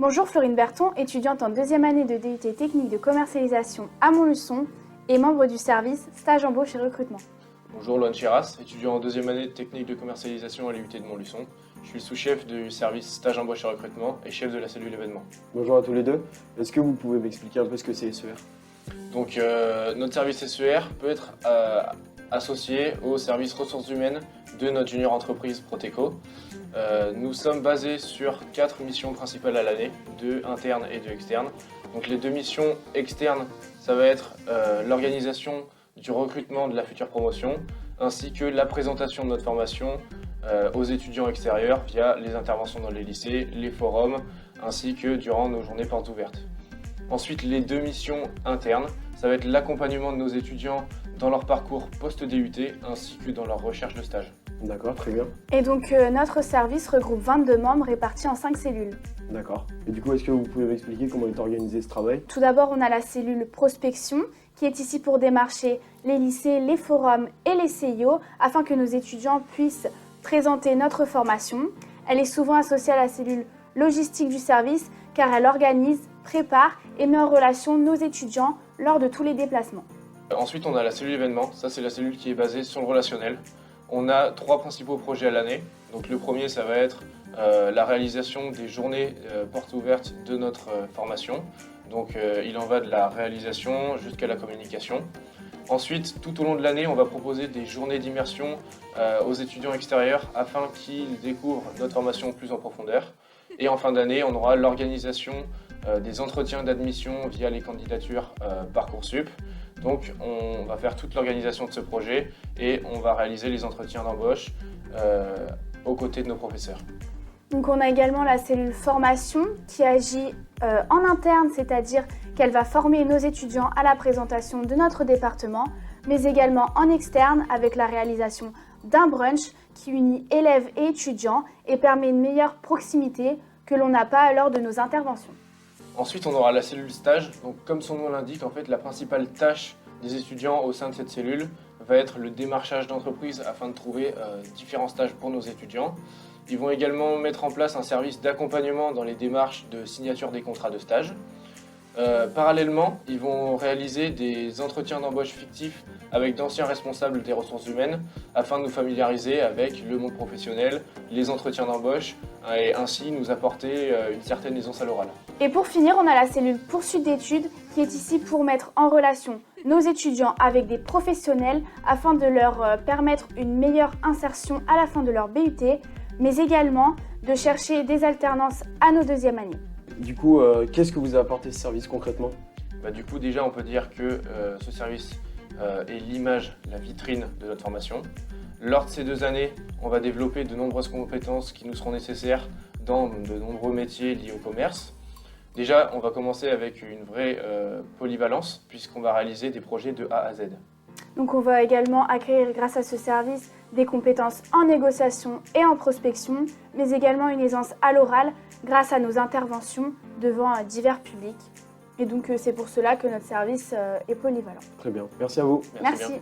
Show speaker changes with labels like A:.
A: Bonjour Florine Berton, étudiante en deuxième année de DUT technique de commercialisation à Montluçon et membre du service stage embauche et recrutement.
B: Bonjour Loan Chiras, étudiant en deuxième année de technique de commercialisation à l'IUT de Montluçon. Je suis sous-chef du service stage embauche et recrutement et chef de la cellule événement.
C: Bonjour à tous les deux. Est-ce que vous pouvez m'expliquer un peu ce que c'est SER?
B: Donc notre service SER peut être associé au service ressources humaines de notre junior entreprise Proteco. Nous sommes basés sur 4 missions principales à l'année, 2 internes et 2 externes. Donc les 2 missions externes, ça va être l'organisation du recrutement de la future promotion, ainsi que la présentation de notre formation aux étudiants extérieurs via les interventions dans les lycées, les forums, ainsi que durant nos journées portes ouvertes. Ensuite, les 2 missions internes, ça va être l'accompagnement de nos étudiants dans leur parcours post-DUT, ainsi que dans leur recherche de stage.
C: D'accord, très bien.
A: Et donc notre service regroupe 22 membres répartis en 5 cellules.
C: D'accord. Et du coup, est-ce que vous pouvez m'expliquer comment est organisé ce travail?
A: Tout d'abord, on a la cellule prospection qui est ici pour démarcher les lycées, les forums et les CIO afin que nos étudiants puissent présenter notre formation. Elle est souvent associée à la cellule logistique du service car elle organise, prépare et met en relation nos étudiants lors de tous les déplacements.
B: Ensuite, on a la cellule événement. Ça, c'est la cellule qui est basée sur le relationnel. On a 3 principaux projets à l'année. Donc le premier, ça va être la réalisation des journées portes ouvertes de notre formation. Donc il en va de la réalisation jusqu'à la communication. Ensuite, tout au long de l'année, on va proposer des journées d'immersion aux étudiants extérieurs afin qu'ils découvrent notre formation plus en profondeur. Et en fin d'année, on aura l'organisation des entretiens d'admission via les candidatures Parcoursup. Donc on va faire toute l'organisation de ce projet et on va réaliser les entretiens d'embauche aux côtés de nos professeurs.
A: Donc on a également la cellule formation qui agit en interne, c'est-à-dire qu'elle va former nos étudiants à la présentation de notre département, mais également en externe avec la réalisation d'un brunch qui unit élèves et étudiants et permet une meilleure proximité que l'on n'a pas lors de nos interventions.
B: Ensuite, on aura la cellule stage. Donc, comme son nom l'indique, en fait, la principale tâche des étudiants au sein de cette cellule va être le démarchage d'entreprise afin de trouver différents stages pour nos étudiants. Ils vont également mettre en place un service d'accompagnement dans les démarches de signature des contrats de stage. Parallèlement, ils vont réaliser des entretiens d'embauche fictifs avec d'anciens responsables des ressources humaines afin de nous familiariser avec le monde professionnel, les entretiens d'embauche et ainsi nous apporter une certaine aisance à l'oral.
A: Et pour finir, on a la cellule poursuite d'études qui est ici pour mettre en relation nos étudiants avec des professionnels afin de leur permettre une meilleure insertion à la fin de leur BUT, mais également de chercher des alternances à nos deuxièmes années.
C: Du coup, qu'est-ce que vous a apporté ce service concrètement?
B: Du coup, déjà, on peut dire que ce service est l'image, la vitrine de notre formation. Lors de ces 2 années, on va développer de nombreuses compétences qui nous seront nécessaires dans de nombreux métiers liés au commerce. Déjà, on va commencer avec une vraie polyvalence puisqu'on va réaliser des projets de A à Z.
A: Donc on va également acquérir grâce à ce service des compétences en négociation et en prospection, mais également une aisance à l'oral grâce à nos interventions devant divers publics. Et donc c'est pour cela que notre service est polyvalent.
C: Très bien. Merci à vous.
B: Merci bien.
A: Merci.